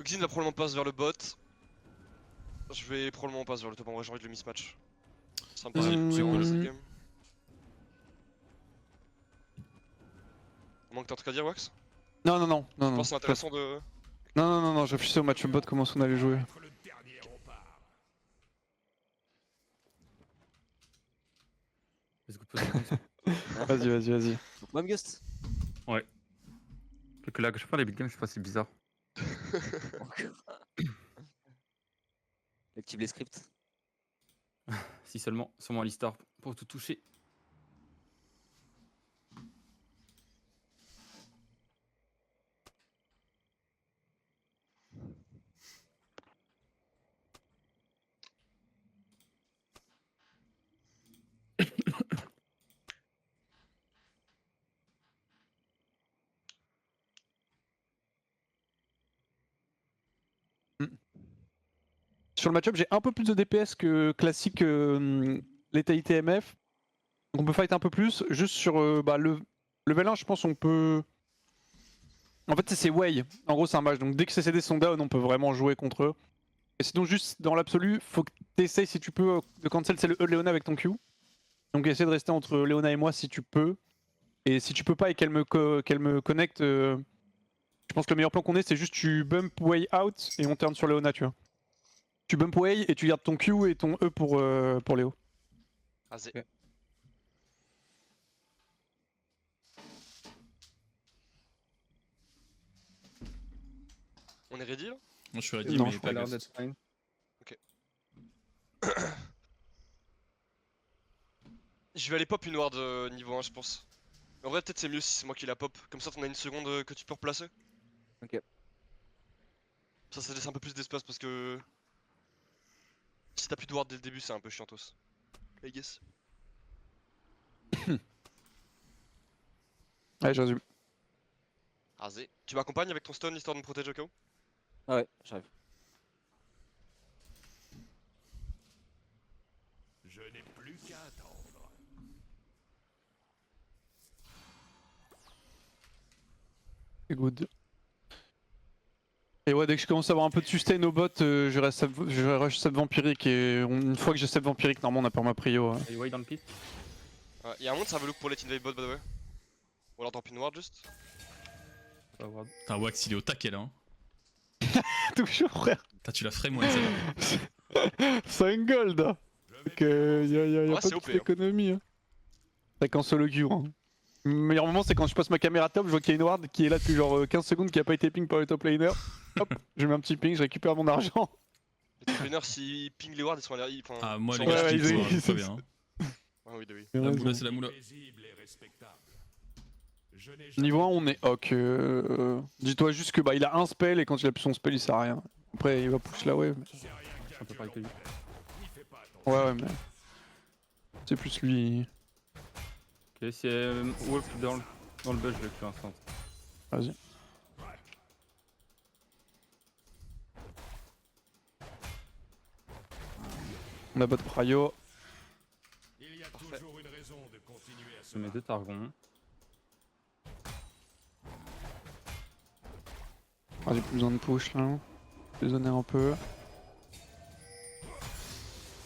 Xin va probablement passe vers le bot. Je vais probablement passe vers le top. En vrai, j'ai envie de le mismatch. Ça me paraît C'est cohérent cool. dans cette game. Au moins que t'as un truc à dire, Wax? Non, non, non, non, Je non. pense que c'est intéressant de. Non, non, non, non, je réfléchissais au match bot, comment on allait jouer. Let's go poser one. Vas-y, vas-y, vas-y. Même Gust. Ouais. Que là, que je fais les big games, je sais pas, c'est bizarre. Active les scripts. Si seulement, sur mon Alistar pour tout toucher. Sur le match-up, j'ai un peu plus de DPS que classique létalité MF. Donc on peut fight un peu plus. Juste sur le level 1, je pense on peut. En fait, c'est Way. En gros, c'est un match. Donc dès que CCD sont down, on peut vraiment jouer contre eux. Et sinon, juste dans l'absolu, faut que t'essayes si tu peux de cancel c'est le E de Léona avec ton Q. Donc essaie de rester entre Léona et moi si tu peux. Et si tu peux pas et qu'elle me connecte, je pense que le meilleur plan qu'on ait, c'est juste tu bump Way out et on turn sur Léona, tu vois. Tu bump Way et tu gardes ton Q et ton E pour Léo. Azé. Ok. On est ready là? Moi je suis ready, Non, mais je pas l'air Ghost. d'être fine. Je vais aller pop une ward niveau 1, je pense. En vrai, peut-être c'est mieux si c'est moi qui la pop. Comme ça, t'en as une seconde que tu peux replacer. Ok. Ça laisse un peu plus d'espace parce que. Si t'as plus de ward dès le début, c'est un peu chiantos. I guess. Ouais, je résume. Azé. Tu m'accompagnes avec ton stun histoire de me protéger au cas où? Ah ouais, j'arrive. Je n'ai plus qu'à attendre. C'est good. Et ouais, dès que je commence à avoir un peu de sustain au bot, je rush sub vampirique et une fois que j'ai sub vampirique, normalement on a pas ma prio. Et Way dans le pit. Ouais, y'a un monde, ça veut look pour let invade bot by the way. Ou alors drop une ward juste. Pas ward. Putain, Wax il est au taquet là. Hein. Toujours, frère. Putain, tu l'as frame, ouais, celle-là. 5 gold. Donc y a Ouais, pas c'est de OP, petite économie. Hein. C'est qu'en solo queue. Hein. Le meilleur moment, c'est quand je passe ma caméra top, je vois qu'il y a une ward qui est là depuis genre 15 secondes, qui a pas été ping par le top laner. Hop, je mets un petit ping, je récupère mon argent. Les top laners, s'ils ping les wards, ils sont à l'air. Enfin, Ah, moi ils les sont gars, en ouais, je l'air. ouais, kiffe, ils- pas bien. Hein. Ah oui, oui. La moula, c'est la moula. Paisible et respectable. Je n'ai Niveau 1, jamais on est ok. Dis-toi juste que bah il a un spell et quand il a plus son spell, il sert à rien. Après, il va push la wave. C'est rien Je suis un peu pareil que lui. n'y fais pas attention. Ouais, ouais, mais. C'est plus lui. Ok, si Wolf dans le bush, je vais plus instant. Vas-y. On a bot prio. Il y a toujours une raison de continuer à se Je mets 2 targons. Ah, j'ai plus besoin de push là. Désolé un peu.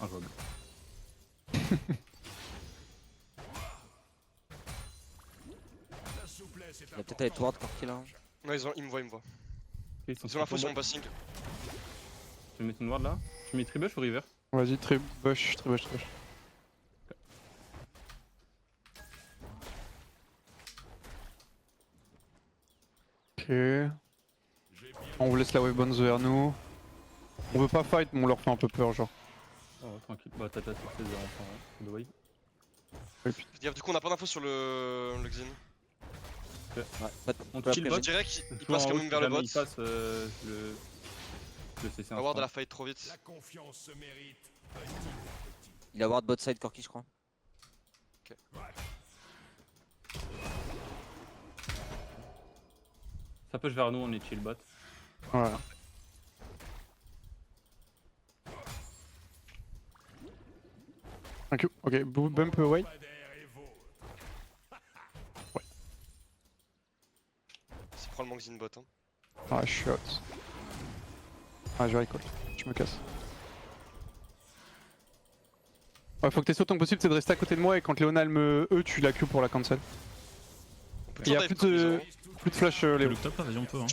Un rogue. La souplesse est Il y a peut-être aller Ward Corki là. Ouais, ils me voient, ils me voient. Ok, Ils ont l'info sur mon passing. Je vais mettre une ward là. Tu mets tribush ou river? Vas-y, trébuche. Ok. J'ai bien On vous laisse la wave bonne vers nous. On veut pas fight, mais on leur fait un peu peur, genre. Oh, tranquille. Bah, t'as sur ces enfants, hein. De wave. Du coup, on a pas d'infos sur le Xin. Ouais, pas de- On pas kill après, bot. Je dirais qu'il Toujours passe en quand haut, même si vers le jamais bot. Il passe le CC On va voir de instant. la fight trop vite. la confiance se mérite. Il a Ward bot side Corki, je crois. Ça push vers nous, on est chill bot. Voilà. Thank you. Ok, bump away. Pas d'air et vôtre. C'est probablement Xin bot. Hein. Ah, shot. Ah, je vais recall. Je me casse. Ouais, faut que t'essaies autant que possible, c'est de rester à côté de moi et quand Léona elle me E, tu la Q pour la cancel. On peut Il y a toujours plus dive de, comme ils ont. plus de flash Le Léo. look top là, vas-y, on peut. Hein.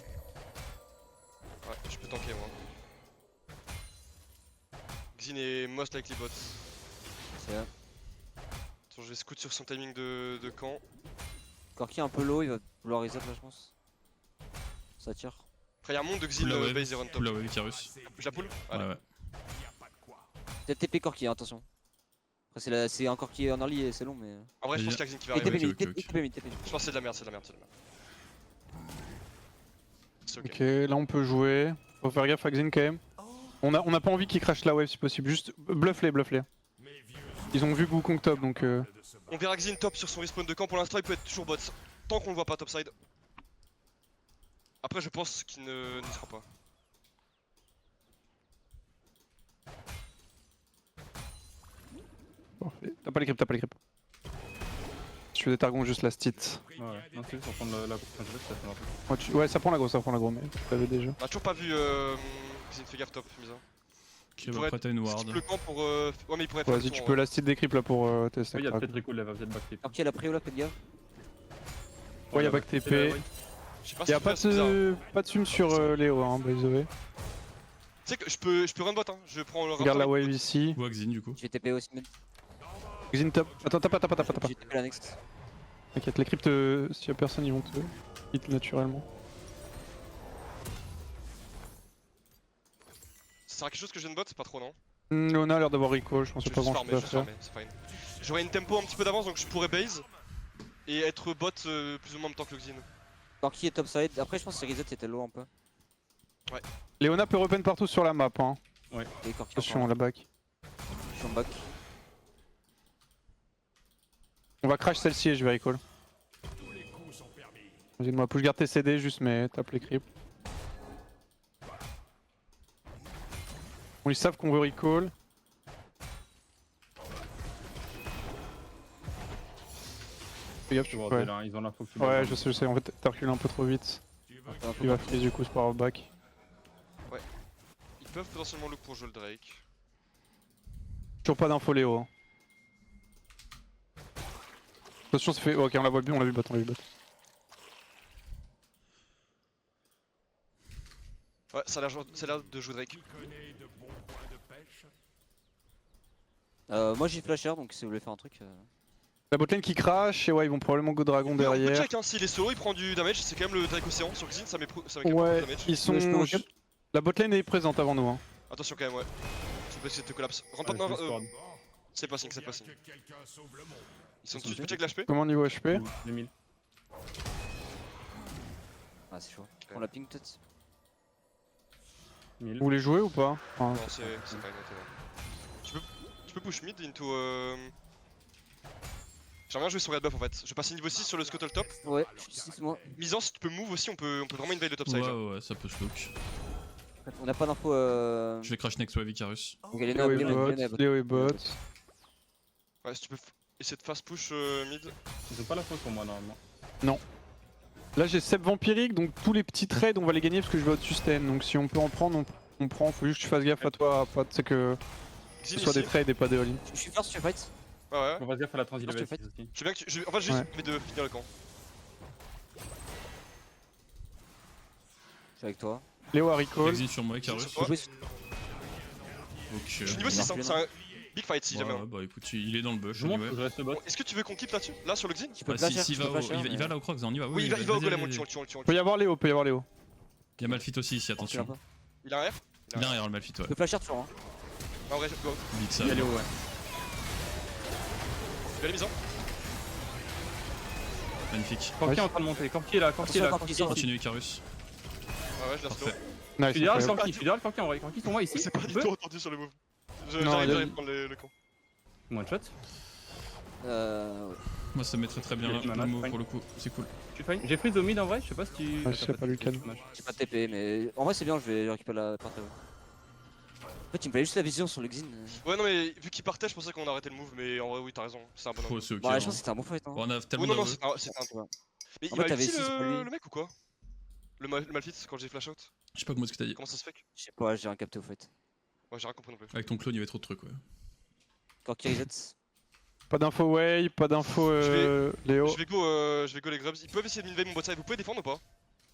Ouais, je peux tanker moi. Xin est most likely bot. C'est vrai. Attends, je vais scout sur son timing de camp. Corki un peu low, il va vouloir reset là, je pense. Ça tire. Après, y'a un monde de Xin Pull la wave. base et run top. Pull la wave, Icarus. Je la pull Ouais, Allez. ouais. Peut-être TP Corki, hein, attention. Après, c'est un Corki en early et c'est long, mais. En vrai, je pense Vas-y. qu'il y a Xin qui va Il arriver. TP ok, mid, ok, il TP mid, TP mid. Je pense que c'est de la merde, c'est de la merde, c'est de la merde. C'est ok. Ok, là on peut jouer. Faut faire gaffe à Xin quand même. On a pas envie qu'il crash la wave si possible, juste bluff-les, bluff-les. Ils ont vu Wukong top donc On verra Xin top sur son respawn de camp. Pour l'instant, il peut être toujours bot. Tant qu'on le voit pas topside. Après, je pense qu'il n'y sera pas. parfait. T'as pas les creeps, t'as pas les creeps. Si tu veux des targons, juste la stit. Ouais, non, c'est juste pour prendre la grosse fin de jeu, ça fait un peu. Ouais, ça prend la gros, mais tu l'avais déjà. On a toujours pas vu Xin, fais gaffe top, mise. Ok, pourrait bah après t'as une Skip ward. le camp pour. Ouais, mais il pourrait faire. Vas-y, le tu tour, peux la stit des creeps là pour tester. Oui, il y a Ouais, peut-être recall, elle va peut-être backflip. Corki elle a pris ou là, faites gaffe. y'a back TP. Je sais pas Y'a si pas de sum sur Léo, hein, by the way. Tu sais que je peux run bot, hein. Je prends le Regarde la rapport. wave ici. Ou Xin du coup. Je vais TP aussi mid. Xin top. Attends, t'as pas. Je vais TP la next. T'inquiète, les creeps, s'il y a personne, ils vont te hit naturellement. Ça sert à quelque chose que je ne bot, pas trop, non? Léona a l'air d'avoir recall, je pense Je que vais pas juste grand farmer, chose je à vais faire. farmer, c'est fine. J'aurais une tempo un petit peu d'avance donc je pourrais base et être bot plus ou moins en même temps que le Xin. Corki est topside. Après, je pense que reset c'était low un peu. Léona peut repen partout sur la map, hein. Et Corki Attention, la back. Je suis en back. On va crash celle-ci et je vais recall. Vas-y, moi push garde tes CD juste, mais tape les creeps. Bon, ils savent qu'on veut recall. Fais gaffe, Tu vois, ouais. là, ils ont l'info que tu Ouais, je sais, en fait t'as reculé un peu trop vite. Il va freeze du coup, c'est pas grave, back. Ils peuvent potentiellement look pour jouer le Drake. Toujours pas d'info Léo. Hein. Attention, ça fait. Ok, on l'a vu bot, on l'a vu bot. Ouais, ça a l'air de jouer Drake. Moi j'ai flasher donc si vous voulez faire un truc. La botlane qui crash, et ouais, ils vont probablement go dragon On peut derrière. check, hein, s'il est solo, il prend du damage, c'est quand même le Drake Océan sur Xin, ça met quand même beaucoup Ouais, de damage. ils sont. Mais je peux recap. La botlane est présente avant nous. Hein. Attention quand même, ouais. Je peux essayer de te collapse. Rentre pas dedans, c'est passing, c'est passing. Ils sont dessus, tu peux check l'HP? Comment niveau HP 2000. Ah, c'est chaud. On la ping peut-être. 1000. Vous voulez jouer ou pas Enfin, Non, c'est pas une note. Tu peux push mid into. J'aimerais bien jouer sur red buff en fait. Je vais passer niveau 6 sur le scuttle top. Ouais, je suis 6 moi. Misant, si tu peux move aussi, on peut vraiment invade le top side. Ouais, là. ouais, ça peut se look. On n'a pas d'info. Je vais crash next wave Icarus. Donc elle est là, Léo est bot, elle est bot. Léo est bot. Ouais, si tu peux essayer de fast push mid. Ils ont pas la faute pour moi normalement. Là j'ai Sep vampirique, donc tous les petits trades on va les gagner parce que je vais au-dessus stand. Donc si on peut en prendre, on prend. Faut juste que tu fasses gaffe à toi, tu sais que Xin ce soit ici. des trades et pas des all-in. Je suis first, je fight. Ouais, ouais. On va se dire faire la transi Moi, je level te 6 aussi. Je veux bien que tu. En fait, juste Ouais. mais de finir le camp. Je suis avec toi. Léo a recall. Xin sur moi Icarus. Sur toi. Je joue- Ok. Je suis niveau 6, hein. C'est un big fight si jamais. Ouais, bah écoute, il est dans le bush. Je monte, anyway. je reste bot. Bon, est-ce que tu veux qu'on keep là-dessus? Là sur le Xin? Je peux Bah, flasher, si, je va peux au- flasher, il va là au Crocs, on y va. Oui, il va au vas-y, golem, on le vas-y. tue, on le tue. Peut y avoir Léo, peut y avoir Léo. Il y a Malphite aussi ici, Tu l'as attention. pas. Il a un R? Il a un R le Malphite, ouais. Je peux flasher toujours. Hein. En vrai, go. Big ça. Il y a Léo, ouais. Tu vas les mises, hein? Magnifique. Corki est en train de monter. Corki est là, Corki est là. Attention, Corki Corki est là. Continue Icarus. Ouais, ouais, je la slow. Parfait. Nice, Je suis derrière le incroyable. Corki, je suis derrière le Corki en vrai. Corki sur moi ici. C'est pas du Tu peux tout entendu sur le move. Non, J'arrive il a- à prendre le camp. One shot. Ouais. Moi ça me mettrait très bien Il y a là, du mana, le move fine. pour le coup, c'est cool. Je suis fine. J'ai freeze au mid en vrai, je sais pas si tu. Ah, je sais pas, Lucan. J'ai pas de TP, mais en vrai c'est bien, je vais récupérer la partie. En fait, il me fallait juste la vision sur le Xin. Ouais, non, mais vu qu'il partait, je pensais qu'on arrêtait le move, mais en vrai, oui, t'as raison. C'est un bon Oh, angle. c'est ok. Bon, ouais, hein. je pense que c'était un bon fight. Hein. Bon, on a Oh tellement non, non, d'AOE. c'est un. Ouais. Mais En il fait, m'a t'avais ulti six pour lui. le mec ou quoi? Le Malphite quand j'ai flash out? Je sais pas comment est-ce que t'as dit. Comment ça se fait que... Je sais pas, j'ai rien capté au fait. Ouais, j'ai rien compris non plus. Avec ton clone, il y avait trop de trucs, ouais. Corki reset. Pas d'info Way, pas d'info Léo. Je vais go les grubs. Ils peuvent essayer de m'invade mon bot side. Vous pouvez défendre ou pas?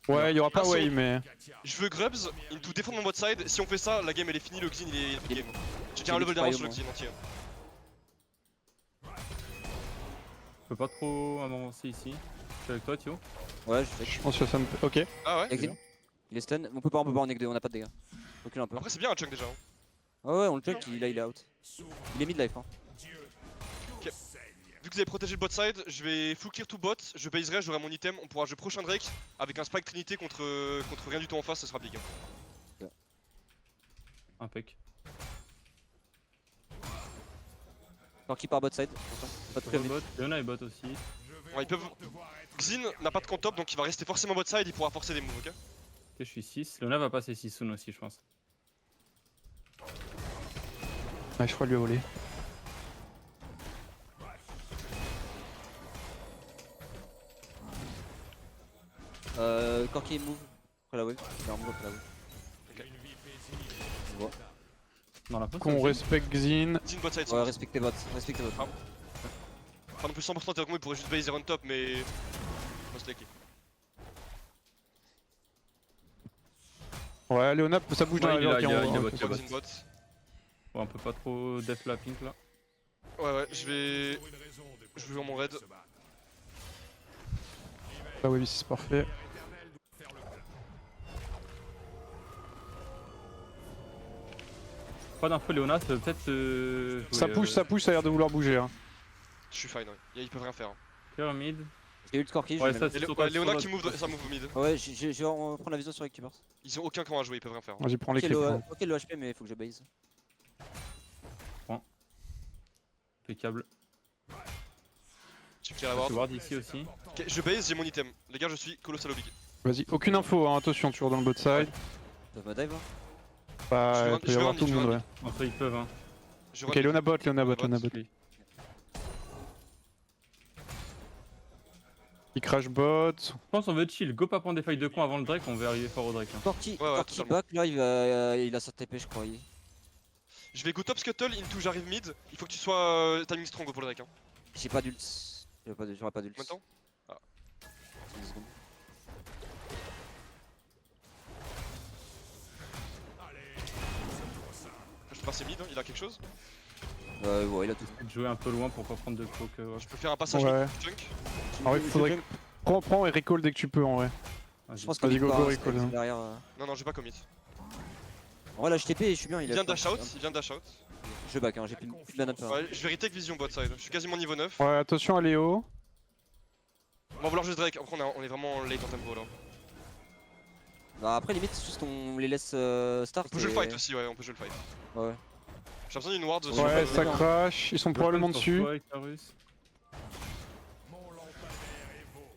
Ouais, il y aura pas Perso. Way, mais. Je veux grubs, into défendre mon bot side. Si on fait ça, la game elle est finie, le Xin il est Il- game. J'ai déjà un level d'avance sur le Cryo, Xin entier. Je peux pas trop avancer ici. Je suis avec toi, Thio. Ouais, je fais. Je pense que ça me. Ok. Ah ouais? Exit. Il est stun. On peut pas, on est que 2, on a pas de dégâts. Recule un peu. Après c'est bien un chunk déjà. Hein. Ouais, on le check, il est out. Il est mid life. Hein. Vu que vous avez protégé le bot side, je vais full clear tout bot, je baserai, j'aurai mon item, on pourra jouer prochain Drake avec un Spike Trinité contre rien du tout en face, ça sera big. Hein. Impec. Corki par bot side. Attention, pas de Sur prévu. bot. Leona est bot aussi. Ouais, ils peuvent... Xin n'a pas de camp top donc il va rester forcément bot side, il pourra forcer des moves, ok? Ok, je suis 6. Leona va passer 6 soon aussi, je pense. Ouais, je crois lui voler. Corki move. Après la wave. Il est en move après la wave. On voit. Dans la poste. Qu'on respecte Xin. Xin bot side, Ouais, respectez bot. Respectez bot. Pas non plus 100% théoriquement, il pourrait juste base on top mais... Most likely. Ouais, Léona, ça bouge dans Ouais, la il est là, ok, il est là, on- il est on- bot. Bot, Xin bot. Ouais, on peut pas trop def la pink là. Ouais, je vais voir mon raid. Ah oui, c'est parfait. Pas d'info Léona, ça peut peut-être Ça pousse, ça a l'air de vouloir bouger. Hein. Je suis fine, ouais. Ils peuvent rien faire. Hein. Pyramide. J'ai eu le Corki. Ouais, je ça vais c'est sur Ouais, toi. Léona qui move, ça move mid. Ouais, je vais prendre la vision sur Equipers. Ils ont aucun camp à jouer, ils peuvent rien faire. Hein. Vas-y, prends Ok, l'équipe. hein. le HP, mais faut que je base. Impeccable. Je clear la Je ward. vais ward ici aussi. Ok, je base, j'ai mon item. Les gars, je suis colossal big. Vas-y, aucune info, hein. Attention, toujours dans le bot side. Ça va dive. Hein. Bah, Je vais il run- peut je y vais avoir run tout le mid, je monde, vais ouais. Enfin, ils peuvent, hein. Je Ok, run- Léona bot, Léona bot, Bot. Léona bot. Oui. Il crash bot. Je pense qu'on veut chill. Go pas prendre des fights de con avant le Drake, on va arriver fort au Drake. Hein. Corki, Ouais, Corki totalement. back, là il a sa TP, je crois. Je vais go top scuttle, into j'arrive mid. Il faut que tu sois timing strong pour le Drake. Hein. J'ai pas d'ult. J'aurai pas d'ult. Maintenant Une seconde. je peux passer mid, hein, il a quelque chose. Ouais, il a tout. Essayer de jouer un peu loin pour pas prendre de poke. Ouais. Je peux faire un passage Ouais. chunk. Ah ouais, faudrait que... Prends et recall dès que tu peux en vrai. Je pense Vas-y, qu'il est go, pas go, hein, recall, c'est hein. derrière. Non, non, j'ai pas commit. En vrai, là, je TP et je suis bien. Il vient de dash out, il vient de dash out. Je back, hein, j'ai plus de mana de Ouais, je vais retake vision bot side. Je suis quasiment niveau 9. Ouais, attention à Léo. On va vouloir juste Drake. Après, on est vraiment late en tempo là. Bah, après, limite, c'est juste on les laisse start. On peut jouer le et- fight aussi, ouais, on peut jouer le fight. Ouais. J'ai besoin d'une ward. Ouais, Ouais, pas ça bien. crash. Ils sont probablement dessus. Ouais, Icarus.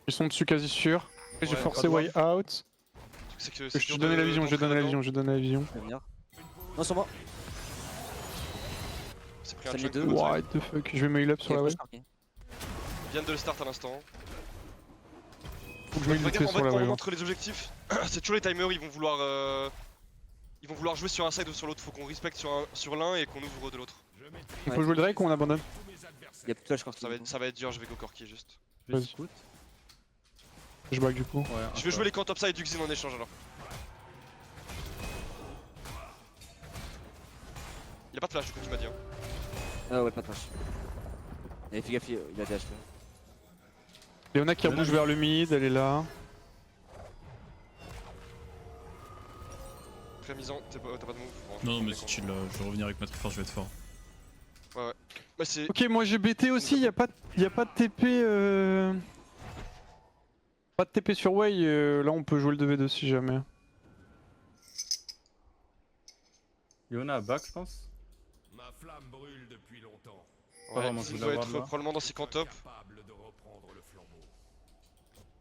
Ils sont dessus quasi sûr. J'ai Ouais, forcé pas de way out. C'est que Je te donnais la vision, je donne la vision, je donne la vision. Je vais venir. Non, sur moi. C'est pris un Ça met chunk. deux. bot side. What the fuck, je vais mail up sur Ok, la moi, wave. je Corki. Ils viennent de le start à l'instant. Faut que je mail Regarde, vite fait en sur fait, la quand on wave. montre les objectifs, c'est toujours les timers, ils vont vouloir jouer sur un side ou sur l'autre. Faut qu'on respecte sur l'un et qu'on ouvre de l'autre. On peut jouer le Drake ou on abandonne? Il y a plus de flash Corki. Ça va être dur, je vais go Corki juste. Je vais Vas-y. scout. Je back du coup. Ouais, Je vais jouer les camps topside du Xin en échange alors. Il a pas de flash du coup, tu m'as dit. Hein. Ah ouais, pas de flash. Et fais gaffe, il a des HP. Léona qui rebouge vers le mid, elle est là. Très misant, t'as pas de move. Bon, Non, on mais est c'est con. chill là, je vais revenir avec ma force, je vais être fort. Bah, c'est. Ok, moi j'ai BT aussi, y a pas de TP. Pas de TP sur Way, là on peut jouer le 2v2 si jamais. Leona a back, je pense. Ma flamme brûle depuis longtemps. Pas vraiment, je il veux doit l'avoir, être là. probablement dans ses camps top. Capable de reprendre le flambeau.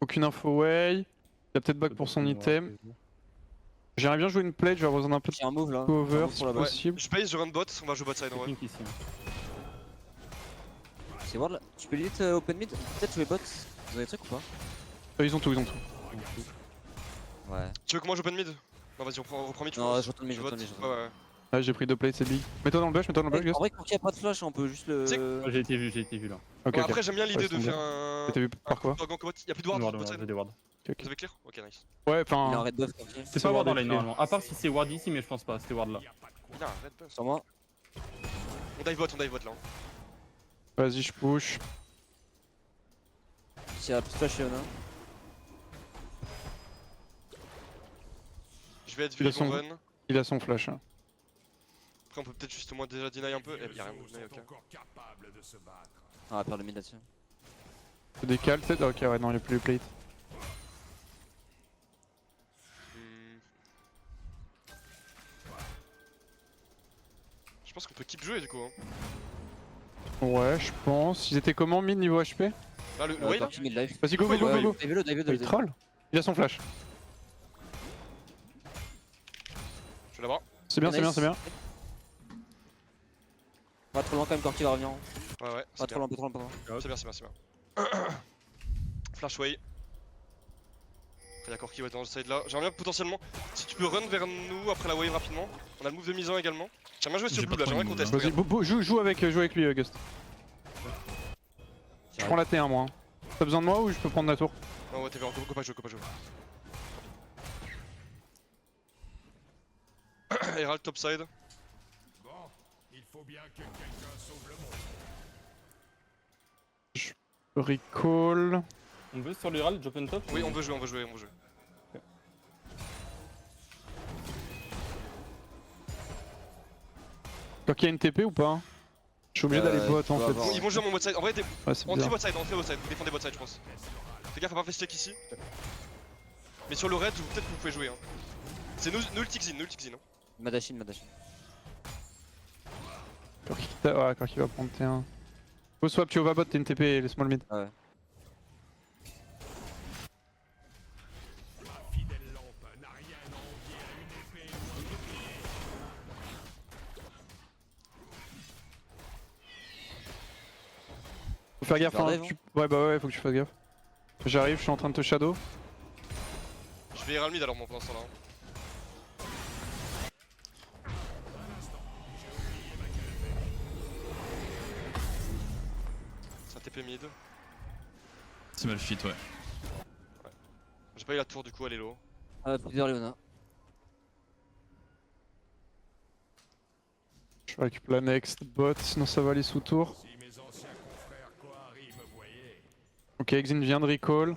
Aucune info Way. Il a peut-être back pour son item. J'aimerais bien jouer une plate, je vais avoir besoin d'un peu de J'ai un move là. cover Un move si pour la Ouais. base. possible. Je base, je run bot, on va jouer bot side en vrai. Pink ici. Hein. C'est ward là. Tu peux limite open mid. Peut-être jouer bot. Vous avez des trucs ou pas? Ils ont tout, ils ont tout. Ouais. Tu veux que moi j'open mid? Non, vas-y, on reprend mid, je Non, pense. je retourne mid, je vote. retourne mid, je Ouais, ouais. Ouais, j'ai pris 2 plates, c'est big. Mets-toi dans le bush, En Ghost. vrai, quand il n'y a pas de flash, on peut juste le. C'est- Ouais, j'ai été vu là. Ok, Ouais, ok. après, j'aime bien l'idée Ouais, de ils sont faire bien. un. T'as vu par quoi? Gank au bot. Y'a plus de ward Ward, bot j'ai side. des wards. Ok, Vous avez clear? Ok, nice. Ouais, Il est enfin. en red buff, ok. C'est pas pas ward dans ward lane clear. normalement. À part si c'est ward ici, mais je pense pas, c'était ward là. Il a un red buff. Sur moi. On dive bot là. Hein. Vas-y, je push. S'il y a plus de flash, Léona. Je vais être Il a vite, on son- run. Il a son flash. Hein. Après, on peut peut-être juste au moins déjà deny un peu. Eh, y'a rien de deny, ok. encore capable de se battre. On va perdre le mid là-dessus. Je décale peut-être. Ok, ouais, non, il a plus les plates. Hmm. Je pense qu'on peut keep jouer du coup. Hein. Ouais, je pense. Ils étaient comment mid niveau HP? Là, le wave, Parti mid life. Vas-y, go, go, go, go, go. Dive-le, dive-le, Il troll. Il a son flash. je vais l'avoir. C'est bien, c'est bien, Nice. c'est bien. Pas trop loin quand même, Corki va revenir. Ouais, ouais. Pas C'est trop bien. loin, pas trop loin, pas trop loin. C'est bien, c'est bien, c'est bien. Flashway. Après, y'a Corki ouais, dans le side là. J'aimerais bien potentiellement, si tu peux run vers nous après la wave rapidement. On a le move de mise en également. J'aimerais bien jouer sur J'ai blue pas là, trop j'aimerais de qu'on move, teste. Vas-y, regarde. joue avec lui, Ghost. Je prends la T1 moi. Hein. T'as besoin de moi ou je peux prendre la tour? Non, ouais, t'es vers, go pas jouer, Herald topside. Bon, il faut bien que quelqu'un sauve le monde. Recall. On veut sur l'Ural, drop on top? Oui, on veut jouer. Quand il y a une TP ou pas? Hein. Je suis obligé d'aller bot en tu vas fait. avoir- Ils vont jouer à mon bot side. En vrai, Ouais, c'est on bizarre. bot side, vous défendez bot side, je pense. Fais gaffe à pas faire stack ici. Mais sur le red, peut-être que vous pouvez jouer. Hein. C'est null Tixin. Madashin. Quand il va prendre T1. Go swap, tu vas bot, t'es une TP, laisse-moi le mid. Ah ouais. Fidèle lampe n'a rien à envier à une épée ou un bouclier. Faut faire gaffe, Tu vas hein. dive, Ouais, bah ouais, faut que tu fasses gaffe. J'arrive, je suis en train de te shadow. Je vais Herald mid alors, moi, pour l'instant là. C'est un TP mid. C'est mal fit, ouais. J'ai pas eu la tour du coup, elle est low. Plusieurs Léona. Je récupère la next bot, sinon ça va aller sous tour. Si mes anciens confrères Kohari me voyaient, Ok, Exin vient de recall.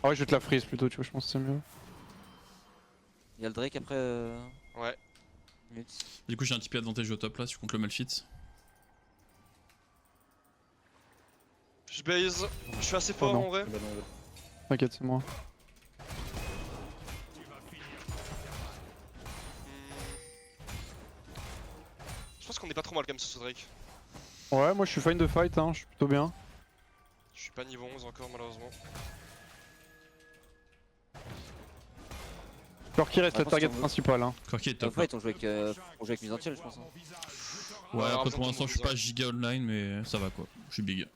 Ah ouais, je vais te la freeze plutôt, tu vois, je pense que c'est mieux. Il y a le Drake après. Ouais. Mute. Du coup, j'ai un TP advantage au top là, si tu comptes le malfit. Je base, je suis assez fort non. en vrai. T'inquiète, c'est moi. Je pense qu'on est pas trop mal quand même sur ce Drake. Ouais, moi je suis fine de fight, hein, je suis plutôt bien. Je suis pas niveau 11 encore malheureusement. Alors qui reste Ouais, la je pense target qu'on veut- principale, hein. Corki est En top. Là. fait, on joue avec mise entière, je pense. Hein. Ouais, alors, après pour on l'instant, tombe je suis dans pas giga online, mais ça va quoi. Je suis big.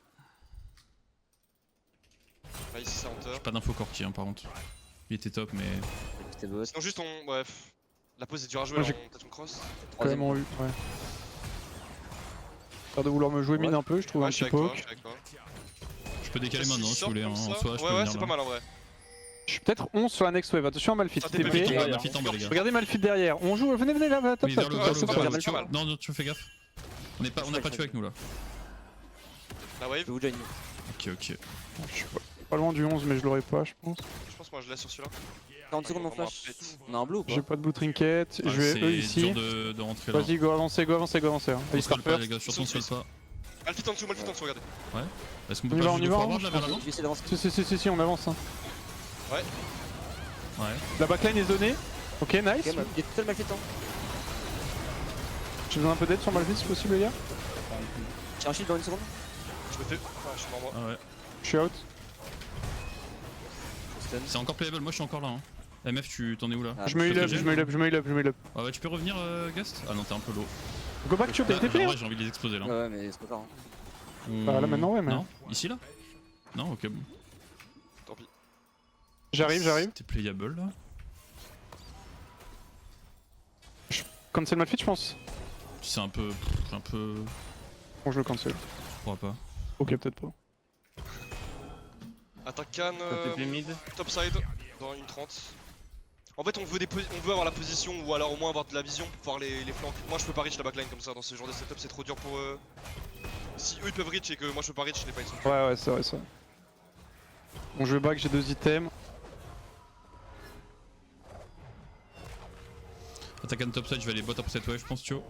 Là ici c'est Hunter. Pas d'info Corki hein, par contre. Il était top, mais. C'était bot. Sinon juste on... Bref. La pause est dure à jouer, Moi, alors on peut-être on cross. Quand même en U, ouais. Peur de vouloir me jouer mine un peu, je trouve Ouais, un je suis petit avec toi, poke. je suis avec toi. Je peux décaler S'il maintenant si sort vous voulez. comme En ça- soi, je peux Ouais, venir c'est là. pas mal en vrai. Je suis peut-être 11 sur la next wave, attention à Malphite, Ah, t'es pas TP. vite, Ouais, Ouais, Malphite en bas les gars. Regardez Malphite derrière, on joue, venez là, top Oui, top, vers le top, vers top, le- top, vers le- top. tu- Pas mal. Non, non, tu fais gaffe. On est pas tué avec nous là. La wave, Je vais vous join. Ok, ok. Je suis pas loin du 11 mais je l'aurai pas je pense. je pense moi je laisse sur celui-là. 40 secondes mon Vraiment flash. pète. On a un blue ou pas? J'ai pas de blue trinket, Ah, je vais c'est eux ici. dur de rentrer là. Vas-y go avancer. Hein. On Allez se colle pas start les gars, surtout on se colle pas. Malphite en dessous, regardez. Est-ce qu'on On peut y pas va, jouer on y de va, forward là vers Je l'avant? vais essayer d'avancer. Si, on avance. Hein. Ouais. La backline est zonée. Ok, nice. Ok, il est tout seul mal fait temps. J'ai besoin un peu d'aide sur Malphite si possible les gars. J'ai un shield dans une seconde. Je me fais. Ah, je suis mort moi. Ah ouais. Je suis out. Je stun. C'est encore playable, moi je suis encore là. Hein. MF, tu t'en es où là? Ah, Je me heal up, je me heal up. Ah ouais, tu peux revenir, Gust? Ah non, t'es un peu low. Go back, tu Ah, t'es en TP. vrai, j'ai envie de les exploser là. Ouais, mais c'est pas grave. Bah, là, maintenant, ouais, mais- Non? Ici là? Non, ok, bon. Tant pis. J'arrive. T'es playable là? cancel Malphite, je pense. C'est un peu. Bon, je le cancel. Je crois pas. Ok, peut-être pas. Attaque can, TP mid. topside, dans une 30. En fait, on veut avoir la position ou alors au moins avoir de la vision pour voir les flancs. Moi, je peux pas reach la backline comme ça dans ce genre de setup, c'est trop dur pour eux. Si eux ils peuvent reach et que moi je peux pas reach, je n'ai pas une solution. Ouais, c'est vrai, ça. Bon, je vais back, j'ai 2 items. Attaque un topside, je vais aller bot après cette wave, je pense, Tio.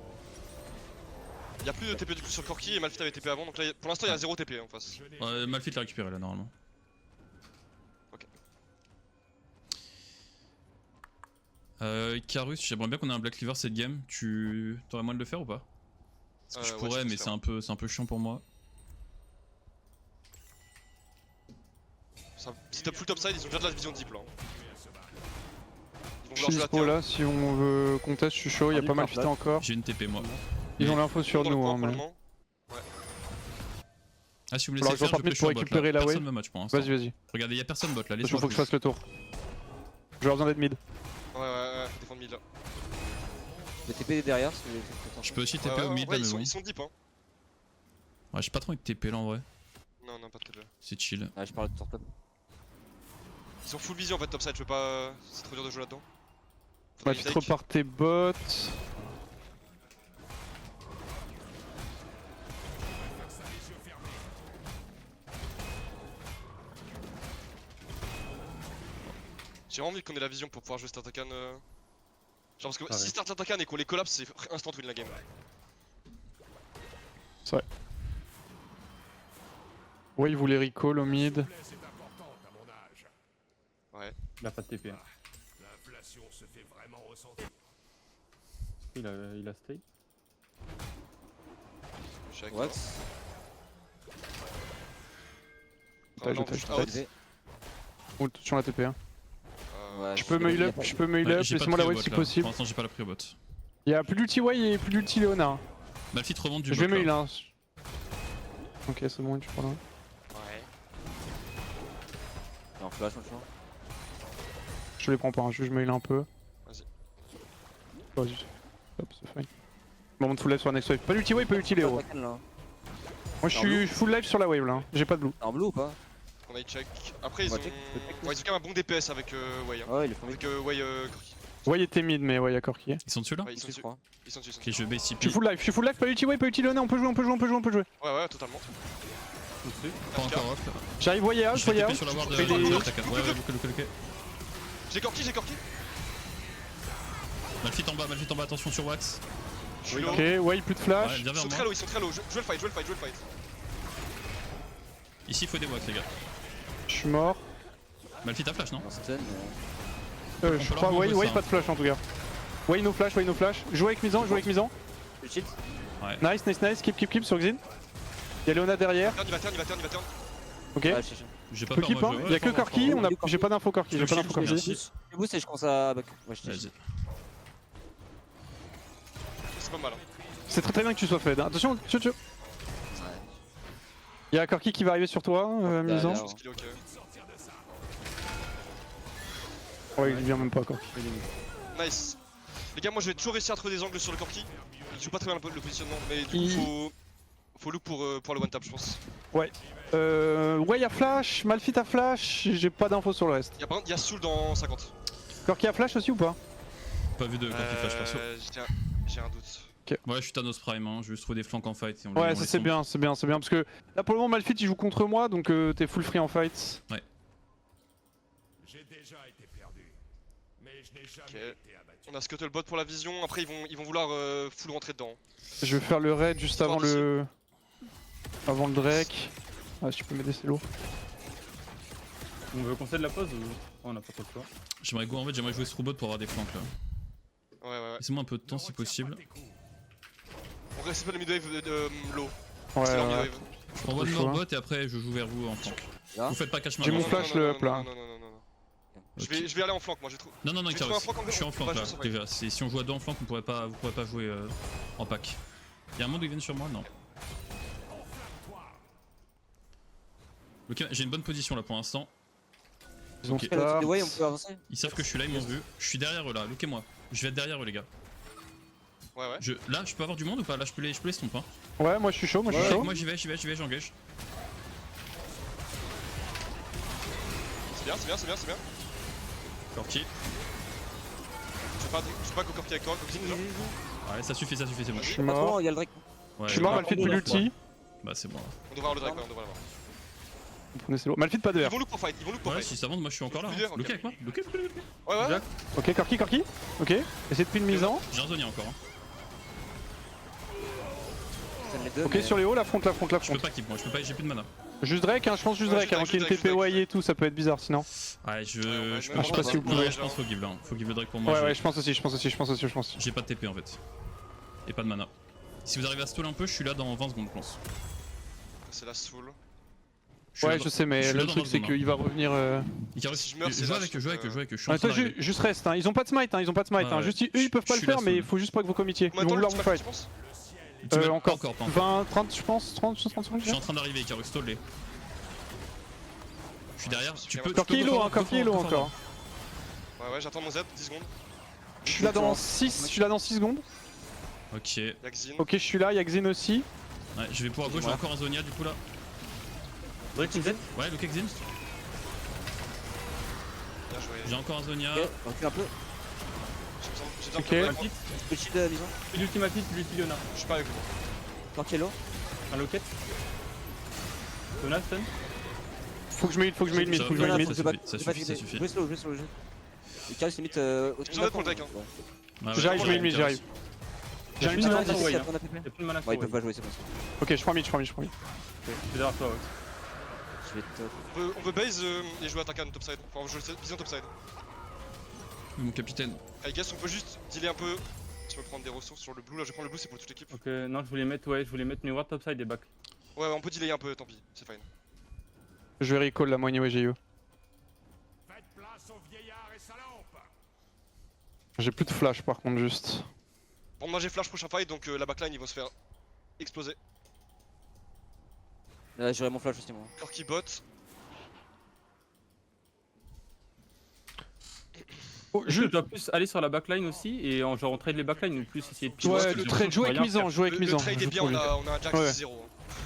Y'a plus de TP du coup sur Corki et Malphite avait TP avant, donc là pour l'instant il y a 0 TP en face. Malphite l'a récupéré là, normalement. Ok. Icarus, j'aimerais bien qu'on ait un Black Cleaver cette game. Tu t'aurais moyen de le faire ou pas? Parce que je Ouais, pourrais, je mais peux c'est un peu chiant pour moi. Si t'as full topside, ils ont déjà de la vision deep là. Ils vont Je vouloir suis jouer la dispo terre. là, si on veut qu'on teste, je suis chaud, y'a pas Malphite encore. J'ai une TP moi. Ils ont l'info sur Dans le nous, coin, hein, mais. probablement. Ah, si vous me Alors, laissez je faire, repars je peux mid pour sur bot, récupérer là. la Personne wave. me match pour l'instant. Vas-y, vas-y. Regardez, y'a personne bot là, Il laisse-moi faut que je fasse le tour. Je vais avoir besoin d'être mid. Ouais, faut défendre mid là. J'ai TP derrière parce que Je peux aussi TP Ouais, au mid là, ils mais bon. sont deep hein. Ouais, j'ai pas trop envie de TP là en vrai. Non, pas de TP. C'est chill. Ouais, je parle de top. Ils sont full vision en fait topside, je peux pas. C'est trop dur de jouer là-dedans. Faudrait Malphite fake. repart tes bots. J'ai vraiment envie qu'on ait la vision pour pouvoir jouer Startakan. Genre parce que Pareil. si Startakan et qu'on les collapse, c'est instant win la game. Ouais, il voulait recall au mid. C'est importante à mon âge. Il a pas de TP. Hein. L'inflation se fait vraiment ressentir. Il a stay. Je suis avec What? toi. Attends, Non, je push t'aide. out. TP. Ou sur la TP. Hein. Ouais, Je peux me heal up, je peux me heal Ouais, up, j'ai pas laissez-moi la pris wave au si bot, là. possible. Pour l'instant, j'ai pas la pris au bot. Il y a plus d'ulti Way et plus d'ulti Léona. Malphite remonte du Je vais bot me heal là. hein. Ok, c'est bon, tu prends là. Ouais. Il est en flash machin. Je les prends pas, hein, je me heal un peu. Vas-y. Vas-y. Hop, c'est fine. Bon, on te full live sur la next wave. Pas d'ulti Way, pas d'ulti Léo. Moi Taken, là. je suis full live sur la wave là, j'ai pas de blue. T'es en blue ou pas? On a check. Après, ils Ouais, ont. check, Ouais, ils ont quand même un bon DPS avec Way. Hein. Ouais, il est fond. Avec Way Corki. Ouais, il était mid, mais ouais, y'a Corki. Ils sont dessus là? Ouais, ils sont Je dessus. crois. Ils sont dessus. Ok, je base Je suis CP. full live, pas d'ulti Way, pas d'ulti Léona, on peut jouer. Ouais, totalement. Pas encore off. J'arrive voyage, Je vais TP voyage. sur la ward fais des- de l'attaque. Ouais, ok. J'ai Corki. Malphite en bas, attention sur Wax. Je suis low. Ok, ouais, plus de Ouais, flash. viens Ils vers sont moi. très low. Jouez le fight. Ici, il faut des Wax, les gars. Je suis mort. Malphite a flash, non? On stun. Je peut crois, leur ouais, move ouais, ça, pas de flash en tout cas. Ouais, no flash. Jouez avec Misan. Je cheat. Nice, keep sur Xin. Y'a Léona derrière. Il va turn. Ok. Ouais, je cherche. J'ai pas Peu peur, keep, moi hein. je Y'a veux. que Corki, j'ai pas d'info Corki, Merci. Je boost et je commence à back. Ouais, je Vas-y. cheat. C'est pas mal. Hein. C'est très bien que tu sois fed. Hein. Attention, tchou. Y'a Corki qui va arriver sur toi, Misan. Je pense qu'il est ok. Ouais, il vient même pas Corki. Nice. Les gars, moi je vais toujours réussir à trouver des angles sur le Corki. Il joue pas très bien le positionnement, mais du coup faut look pour le one tap, je pense. Ouais, y'a flash, Malphite a flash, j'ai pas d'infos sur le reste. Il y a Soul dans 50. Corki a flash aussi ou pas? Pas vu de Corki flash perso. J'ai un doute. Ouais, je suis Thanos Prime, hein. Je vais juste trouver des flancs en fight. Et on Ouais, les ça c'est sombre. bien, parce que là pour le moment Malphite il joue contre moi, donc t'es full free en fight. J'ai déjà été perdu. Mais je n'ai jamais Ok. été abattu. On a Scuttlebot pour la vision, après ils vont vouloir full rentrer dedans. Je vais faire le raid juste avant le Drake. Ah, si tu peux m'aider, c'est lourd. On veut qu'on cède la pause ou on a pas trop le choix? J'aimerais jouer Screwbot pour avoir des flancs là. Ouais. Laissez-moi un peu de temps si possible. On reste pas le midwave low. Ouais, C'est leur ouais. midwave. Je prends one le more choix. bot et après je joue vers vous en flanc. Là. Vous faites pas cache J'ai mon maintenant. flash, le up, là. Non. Je vais aller en flanc, moi j'ai trop. Non, Je vais Icarus. trouver un flanc en Je suis en flanc Ouais, là. je sais, ouais. Déjà, si on joue à deux en flanc, vous pourrez pas jouer en pack. Y'a un monde où ils viennent sur moi? Non. Ok, j'ai une bonne position là pour l'instant. Ils ont Ok. star. Ouais, on peut avancer. Ils savent que je suis là, ils m'ont vu. Je suis derrière eux là, lookez-moi. Je vais être derrière eux les gars. Ouais, ouais. Là, je peux avoir du monde ou pas? Là, je peux les stomp. Hein. Ouais, moi je suis chaud, moi je suis chaud. Moi, j'y vais, j'engage. C'est bien, c'est bien, c'est bien, c'est bien. Corki. Je sais pas go Corki avec toi, Coxine déjà. Ouais, ça suffit, c'est bon. Je suis Pas mort. trop, il y a le Drake. Ouais, Je suis mort, ouais. Malphite plus l'ulti. Bah, c'est bon. Là. On devrait avoir le Drake, ouais, on devrait l'avoir. Vous prenez c'est lourd. Malphite pas de Ils R. vont look pour fight, ils vont look pour Ouais, fight. si ça monte, moi je suis encore là. Plus d'air, Hein. ok. Look avec moi. Look. Ouais, ouais. Jack. Ok, Corki. Ok. Essayez de pin mise en. J'ai un Zonia encore. Hein. Ça les deux, Ok, mais- sur les hauts, la front. Je peux pas keep, moi, j'ai plus de mana. Juste Drake, hein, je pense juste Ouais, Drake, avant juste qu'il y ait une Drake, TP juste Drake. YE et tout, ça peut être bizarre sinon. Ouais, je je pense sais pas si vous pouvez. Ouais, je pense faut give là. Hein. Faut give le Drake pour moi. Ouais, je pense aussi. J'ai pas de TP en fait. Et pas de mana. Si vous arrivez à stall un peu, je suis là dans 20 secondes, je pense. C'est la soul. Ouais, je sais, mais le truc c'est qu'il va revenir. Icarus, Si je meurs, c'est joue là, avec je eux, trouve je suis en train Toi, d'arriver. juste reste, hein. Ils ont pas de smite, hein. Juste eux ils peuvent pas je le suis faire, là, mais seul. il faut juste pas que vous commitiez. Ils Combien de vont temps vouloir le vous fight, fight. tu penses? Encore, pas. 20, 30, je pense, 30, 30 Je suis secondes. en train d'arriver, Icarus, stall les. Je suis derrière, tu peux. Corki est low, hein, Corki est low encore. Ouais, ouais, j'attends mon Z, 10 secondes. Je suis là dans 6 secondes. Ok, Y'a Xin. Ok, je suis là, y'a Xin aussi. ouais, je vais pour à gauche, j'ai encore un Zonia du coup là. Drake, tu me Ouais, look Exim. Bien joué. J'ai encore un Zonia. Ok, recule un peu. J'ai besoin Ok. de faire Malphite. Petit de mise en. Puis l'ulti Malphite, puis l'ulti Leona. Je suis pas avec vous. Torquello. Un locket. Leona, stun. Faut que je mets une mid, Ça suffit. Jouez slow. Icarus limite au J'ai besoin d'être pour le Drake, hein. Ouais, J'arrive, ouais, je mets une mid, j'arrive. J'ai J'ai une plus de mana sur Way. on a TP. Y'a plus de mana sur Ouais, ils Way. peuvent pas jouer, c'est bon. Ok, je prends mid. Je suis derrière toi, ouais. Je vais te. On peut base et jouer Atakan topside. Enfin, on joue vision topside. Mon capitaine. I guess on peut juste dealer un peu. Je me prendre des ressources sur le blue. Là, je vais prendre le blue, c'est pour toute l'équipe. Ok, non, je voulais mettre New World topside et back. Ouais, on peut dealer un peu, tant pis, c'est fine. Je vais recall la moitié, ouais, j'ai eu. Faites place au vieillard et sa lampe. J'ai plus de flash par contre, juste. Bon, moi j'ai flash prochain fight, donc la backline ils vont se faire exploser. Là, j'aurai mon flash aussi, moi. Corki bot. Oh, Je dois plus aller sur la backline aussi et genre on trade les backlines ou plus essayer de Tu vois, Ouais, le trade, jouer avec Misan, jouer avec Le Misan. trade est bien, on a un Jack Ouais. 0.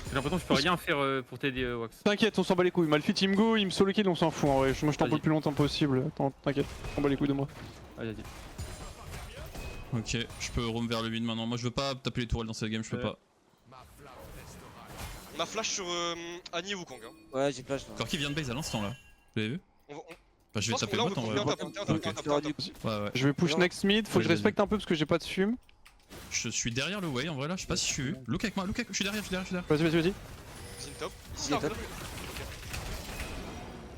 J'ai l'impression que je peux rien faire pour t'aider Wax. T'inquiète, on s'en bat les couilles. Malphite, il me go, il me solo kill, on s'en fout en vrai. Moi je t'en peux Vas-y. le plus longtemps possible. T'inquiète, on s'en bat les couilles de moi. Vas-y. Ok, je peux roam vers le mid maintenant. Moi je veux pas taper les tourelles dans cette game, je peux Ouais. pas. On a flash sur Annie et Wukong. Hein. Ouais, j'ai flash. Corki vient de base à l'instant là. Vous l'avez vu? On va- Bah je vais pense taper qu'on bot en peut vrai. bien taper, on tape, Ok. on tape. Ouais, ouais. Je vais push Alors next mid, faut que je Vas-y, respecte un peu parce que j'ai pas de fume. Je suis derrière le way en vrai là, je sais pas si je suis vu. Look avec moi, je suis derrière. Vas-y. Xin top. Xin top.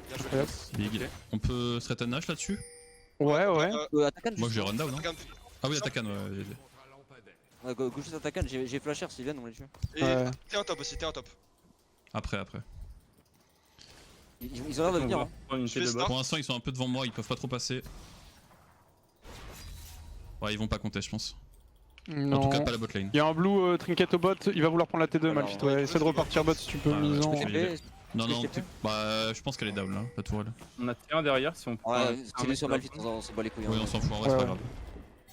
Bien joué. Hop. Big. On peut threaten Nash là-dessus? Ouais. Attacan, Moi j'ai run down. Hein. Atakan. Ah oui, Atakan, ouais. Ouais, go juste Attacan, j'ai flasher s'ils viennent, on les tue. Et Ouais. t'es un top aussi, t'es un top. Après. Ils ont l'air de venir. Hein. Prendre une Je fais de start. bot. Pour l'instant ils sont un peu devant moi, ils peuvent pas trop passer. Ouais, ils vont pas compter je pense. En Non. tout cas pas la bot lane. Il y a un blue trinket au bot, il va vouloir prendre la T2, Alors, Malphite. ouais, Ouais, essaie de repartir bot si tu peux, Ah, Misan. je peux TP, Non, Est-ce que je t'ai bah je pense qu'elle est down là, la tourelle. On a T1 derrière si on prend. Ouais, c'est lui sur Malphite, on s'en bat les couilles. Oui, hein. on s'en fout, en vrai, c'est Ouais. pas grave.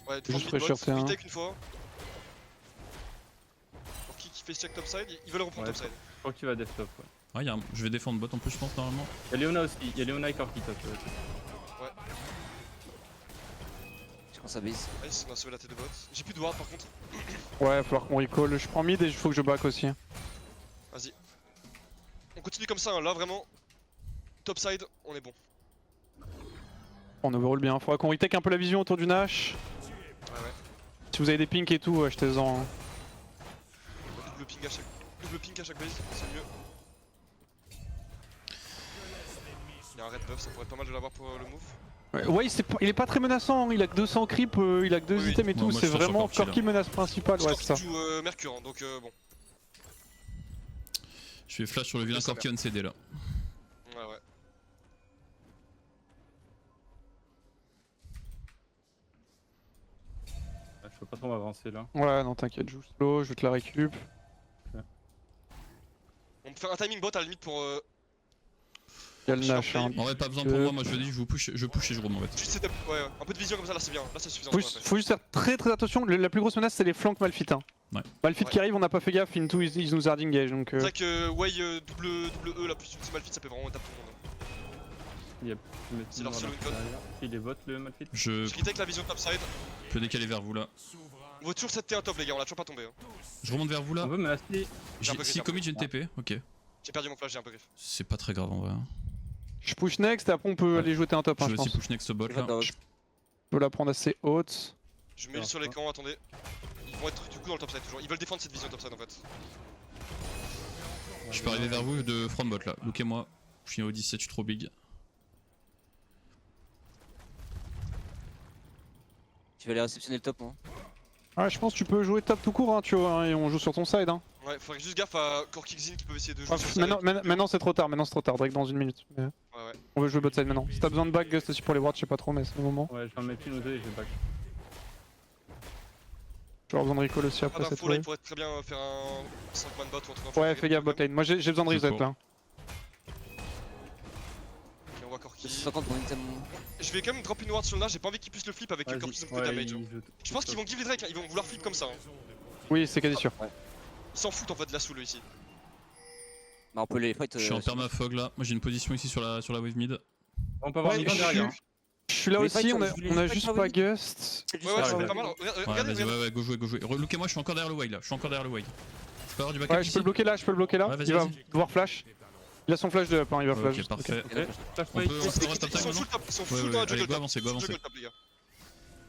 Ouais, t'es Juste mid bot, pressure T1. retake une fois. Pour qui fait check topside, ils veulent reprendre Ouais. topside. Je crois qu'il va death top. Ouais. Ah, je vais défendre bot en plus, je pense, normalement. Il y a Leona aussi, il y a Leona et Corki top. Je pense à base. Nice, on a sauvé la tête de bot. J'ai plus de ward par contre. Ouais, il va falloir qu'on recall. Je prends mid et il faut que je back aussi. Vas-y. On continue comme ça, hein. Là vraiment. Topside, on est bon. On overall bien. Faudra qu'on retake un peu la vision autour du Nash. Ouais, ouais. Si vous avez des pinks et tout, achetez-en. Hein. Double ping à chaque base, c'est mieux. Il y a un red buff, ça pourrait être pas mal de l'avoir pour le move. Ouais, il est pas très menaçant, hein. Il a que 200 creep, il a que 2 Oui, items et moi, tout. moi, C'est je suis sur vraiment Corki, là. Corki menace principale, ouais, c'est ça. Qui joue Mercure, hein, donc bon. Je vais flash sur le vilain Je sais Corki on CD là. Ouais, ouais. Je peux pas trop m'avancer là. Ouais, non, t'inquiète, joue slow, je vais te la récup. On peut faire un timing bot à la limite pour. y a le Nash. Hein. En vrai, pas besoin pour moi je dis, je push et je roam en fait. Juste setup, ouais, un peu de vision comme ça, là c'est bien. Là c'est suffisant. pour après. Faut juste faire très attention. La plus grosse menace, c'est les flancs Malphite. Hein. Ouais. Malphite Ouais. qui arrive, on n'a pas fait gaffe. Into, ils nous hard engage. Donc, C'est vrai que Way double E là, plus ulti Malphite, ça peut vraiment taper tout le monde. Il y a C'est leur solo code. Il est bot le Malphite. Je Je retake la vision topside. peux décaler vers vous là. On vaut toujours 7T1 top les gars, on l'a toujours pas tombé. Hein. Je remonte vers vous là. On veut menacer. J'ai un peu Si griffe, commit, j'ai une TP. Ok. J'ai perdu mon flash, j'ai un peu griffe. C'est pas très grave en vrai. je push next et après on peut aller jouer un top. Je Hein, vais je aussi pense. push next au bot Je vais là. dans- Je peux la prendre assez haute. Je mets sur les camps, attendez. Ils vont être du coup dans le topside toujours. Ils veulent défendre cette vision topside en fait. Je peux arriver vers vous de front bot là. Lookez-moi. Je suis au 17, je suis trop big. Tu vas aller réceptionner le top, moi. Ah, je pense que tu peux jouer top tout court, hein, tu vois, hein, et on joue sur ton side. Hein. Ouais, faudrait juste gaffe à Korkixin qui peuvent essayer de jouer Ah, sur le side. maintenant c'est trop tard, Drake dans une minute. Mais Ouais, on veut jouer bot side maintenant. Si t'as besoin de back, Gust aussi pour les wards, je sais pas trop, mais c'est le moment. Ouais, je vais en mettre une ou deux et je vais back. Je vais avoir besoin de recall aussi Pas après cette d'info là, il wave. pourrait très bien faire un 5 man bot ou un truc dans le Ouais, fond. fais gaffe bot lane. Moi j'ai besoin de Je reset cours. là. Ok, on voit Korki. 50 pour une item. Je vais quand même drop une ward sur le Nash, j'ai pas envie qu'il puisse le flip avec Korki qui beaucoup de damage. Hein. Je pense qu'ils vont give les Drake, hein. Ils vont vouloir flip comme ça. Hein. Oui, c'est quasi sûr. Ils s'en foutent en fait de la soul eux, ici. Bah, on peut les fight. Je suis en permafog là. Moi j'ai une position ici sur la wave mid. On peut avoir Ouais, une derrière. hein. Je suis là Mais aussi, fight, on a, je voulais on a fight juste sur pas Wave. Gust. Ouais, ouais, Ah, c'est ouais. pas mal. Ouais, Regardez, vas-y, regardez. ouais, go jouer. Lookez-moi, je suis encore derrière le wave là. Je suis encore derrière le wave. Je peux avoir du backup Ouais, je ici peux le bloquer là, Ouais, vas-y, Il va vas-y. devoir flash. Il a son flash de up, hein, il va flash. Ok, parfait. Ok, flash On fight. peut Ils rester sont top time maintenant full top, ils sont Ouais, full ouais, dans la allez, jungle go top. avancer, go avancer. Jungle top, les gars.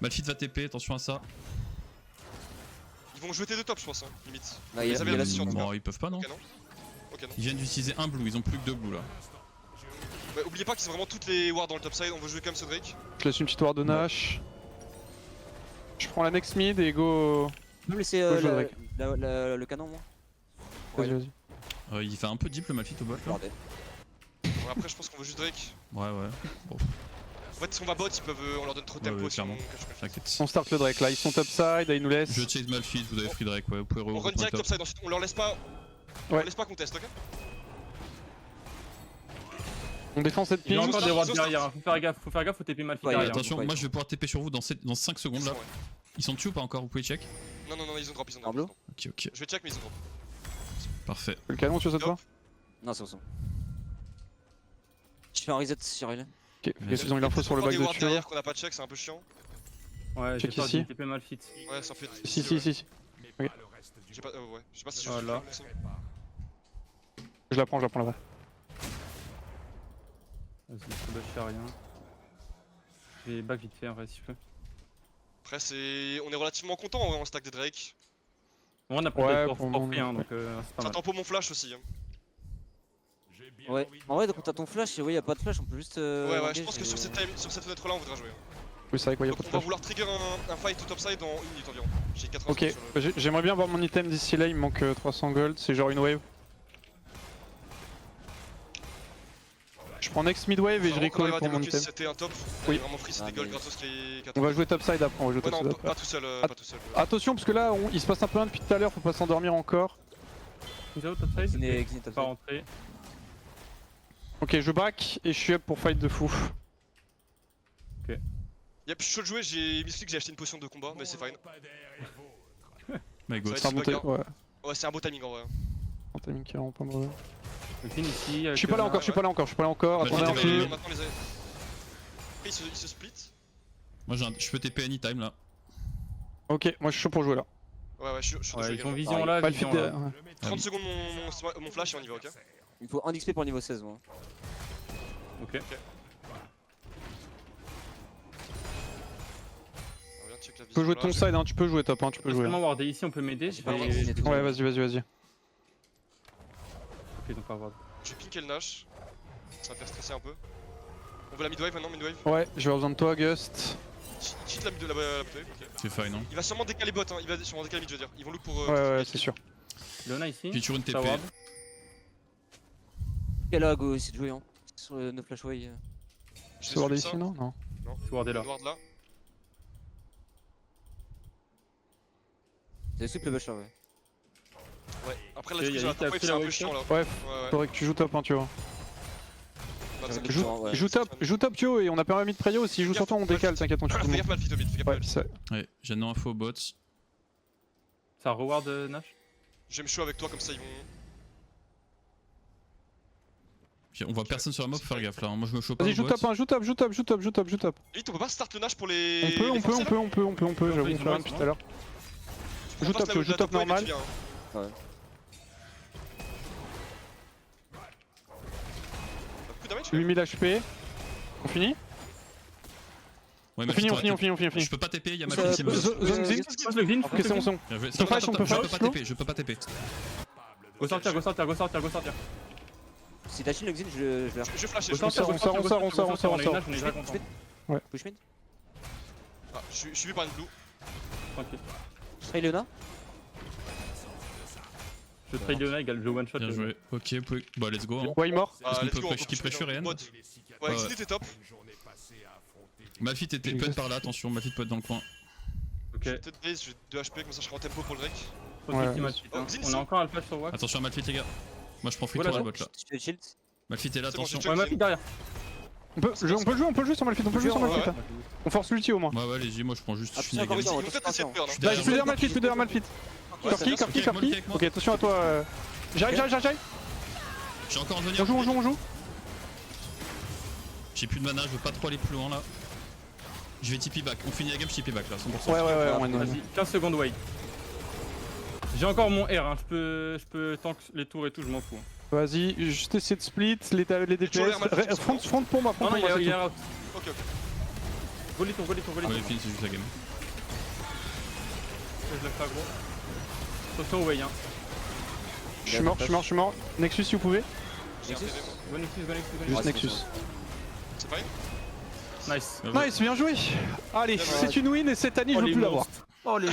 Malphite va TP, attention à ça. Ils vont jouer T2 top, je pense, hein, limite. Bah, il Ils a avaient la la vision, en tout cas. Bon, ils peuvent pas non Ok, non. Ok, non. Ils viennent d'utiliser un blue, ils ont plus que deux blue là. Ouais, oubliez pas qu'ils ont vraiment toutes les wards dans le top side, on veut jouer comme ce Drake. Je laisse une petite ward de Nash. Je prends la next mid et go. Tu peux me laisser Faut jouer le canon, moi. Vas-y. Il fait un peu deep le Malphite au bot là. Bordel. Bon, après, je pense qu'on veut juste Drake. Ouais, ouais. Bon, En fait, si on va bot, ils peuvent, on leur donne trop de Ouais, tempo ouais, si on clairement. cache le t'inquiète. On start le Drake là, ils sont top side, ils nous laissent. Je chase Malphite, vous avez free Drake, ouais. Vous pouvez On run reprendre direct top. top side, ensuite on leur laisse pas. On Ouais. leur laisse pas qu'on teste, ok? On défend cette Il y a ping. encore des wards Ils ont derrière. Faut faire gaffe, faut TP Malphite Ouais, derrière. Attention, ouais. moi je vais pouvoir TP sur vous dans 5 secondes là. Ouais. Ils sont dessus ou pas encore? Vous pouvez check? Non, ils ont drop, ils ont En drop. bleu ils ont drop. Ok, Je vais check, mais ils ont drop. parfait. Le canon, tu veux cette fois? Non, c'est bon. Je fais un reset sur elle. Ok, ils ont eu l'info sur le Encore back des de wards dessus. derrière qu'on a pas check, c'est un peu chiant. Ouais, j'ai Check peur ici. de TP Malphite. Ouais, ça en fait. Si. Mais Ok. pas le reste du J'ai pas, ouais. Je sais pas si je Voilà. suis Je la prends là-bas. Vas-y, je lâche rien. Je vais back vite fait en vrai si je peux. Après, on est relativement content en vrai en stack des Drake. Bon, on a pris Ouais, pour pour free, mon- hein, donc c'est pas Ça mal. tempo mon flash aussi. Hein. J'ai bien Ouais. envie de En vrai, donc t'as ton flash et ouais, y'a pas de flash, on peut juste. Ouais, je engage pense que et- sur cette fenêtre là, on voudra jouer. Oui, c'est vrai qu'il y a Donc pas de on va flash. vouloir trigger un fight au topside en 1 minute environ. J'ai 80 Ok, sur le... j'aimerais bien avoir mon item d'ici là, il me manque 300 gold, c'est genre une wave. Je prends next mid wave et je recall pour mon item. C'était un top. Oui. Vraiment free, c'était Ah, des gold mais- gratos qui On va jouer top side après, on va jouer Ouais, top non, side après. pas tout seul. Ah. Pas tout seul. Attention parce que là il se passe un peu rien depuis tout à l'heure, faut pas s'endormir encore. Zero top side, Guiné ok. top Pas side. rentrer. Ok, je back et je suis up pour fight de fou. Yep, je suis chaud de jouer, j'ai misclick, j'ai acheté une potion de combat, mais c'est fine. My god. Ça C'est un va bon être super ouais. Ouais, c'est un beau timing en vrai. Un timing qui est vraiment pas mauvais. Je pin ici. Je suis pas là encore, je suis pas là encore, Bah, attendez un attends, peu. mais- Maintenant les. Après, ils se split. Moi je peux TP anytime là. Ok, moi je suis chaud pour jouer là. Ouais, je suis chaud de Ouais, jouer ils ont également. vision là, Malphite vision là. derrière, ouais. 30 secondes mon flash et on y va, ok? Il faut 1 XP pour le niveau 16, moi. Ok. On vient de check la Tu peux jouer vision, ton là. side, hein, tu peux jouer top, hein, tu peux Je peux jouer. seulement wardé ici, on peut m'aider. J'ai pas Et- wardé, j'ai tout. Ouais, vas-y. Ok, donc pas ward. Je vais pinker le Nash. Ça va faire stresser un peu. On veut la midwave maintenant, midwave. Ouais, je vais avoir besoin de toi, Gust. Il cheat la mid de la midwave. Ok. C'est fine, hein. Il va sûrement décaler bot, hein. Il va sûrement décaler mid, je veux dire. Ils vont look pour. Ouais, c'est sûr. Léona ici. J'ai toujours une Ça TP. ward. Ok, là, go, essayer de jouer, hein. Sur le 9 flash away. Je Tu veux regarder laisse ici, non? Non. Je suis wardé là. Ward là. T'as sweep le bush là, ouais. Ouais. Après la Ok, squeeze y a sur la vite top wave, après c'est un la peu wave chiant là. Ouais, Ouais. faudrait que tu joues top, hein, tu vois. On a ça. Ouais. Joue top Tio et on a permis de Preyo. S'il joue sur toi, on décale, t'inquiète, on tue tout le Fais monde. gaffe Malphite au mid, fais gaffe Ouais, Malphite. c'est- Ouais, j'ai no info bot. Ça reward Nash. Je vais me show avec toi comme ça ils vont. On voit personne sur la mob, faut faire gaffe là. Moi je me chope pas. Vas-y, au joue bot. top, hein, joue top. Vite, on peut pas start le Nash pour les. On peut, les forcer, là j'avoue, on ils fait ont rien raison. depuis tout à l'heure. Tu Joue passes top, la- joue la top lane et normal. tu viens, hein. Ouais. T'as beaucoup de damage 8000 HP. On finit Ouais, On Malphite, finit, on t'auras finit. Je peux pas TP, y'a Ça- Malphite qui me. Zone Zin. Passe le Xin. Ok, c'est bon. Bien joué. On peut flash, on peut Je peux flash, pas slow. TP, je peux pas TP. Go sortir. Si t'as chill le Xin, je vais. Je flash, Go je sortir, on go sort, sortir, on sort, go on sortir, sort, on a on une Nash, on est déjà content. Push mid. Ah, je suis suivi par une blue. Tranquille. Spray Leona. Je trade Leona égale le one shot. Bien joué. Ok, vous pouvez. Bah, let's go. Hein. Ouais, il mort. Ah, qu'on let's peut go, pressure- on qui peut pressure push Ryan bot. Ouais, Ouais, Exit était top. Une journée passée à affronter des Malphite peut être par là, attention, Malphite peut être dans le coin. Ok. Je vais peut-être base, j'ai 2 HP, comme ça je serai en tempo pour le Drake. Tranquille, team Malphite, hein. Oh, Xin, On Xin. a encore un flash sur Wack. Attention à Malphite, les gars. Moi je prends free Voilà, tour à la bon. bot là. Je shield. Malphite est là, C'est bon, attention. j'ai Ouais, Malphite derrière. On peut jouer sur Malphite, Ouais, ouais. On force l'ulti au moins. Ouais, ouais, allez-y, moi je prends juste. Ah, Je finis la putain, game. encore Ils vont peut-être essayer de burn. hein. Je suis Bah, je suis derrière Malphite. Ouais, Corki, c'est bien, Corki. avec moi. Ok, attention à toi. J'arrive. J'ai encore un venir. On joue. J'ai plus de mana, je veux pas trop aller plus loin là. Je vais TP back. On finit la game, je TP back là, 100%. Ouais, on est. Vas-y, 15 secondes wait. J'ai encore mon R, hein. je peux tank les tours et tout, je m'en fous. Vas-y, juste essayer de split les DPS. toujours l'air Front pour moi, Non, non, il c'est est tout. out. Ok, ok. Go les tours. Ouais, fini, c'est juste la game. Je le fais gros. Attention au way, hein. Je suis mort. Nexus si vous pouvez. J'ai un PV, moi. Go Nexus. Juste Ouais, Nexus. C'est pareil. Nice. Bien joué. Nice, bien joué. Allez, c'est une win et cette année je veux plus l'avoir. Oh les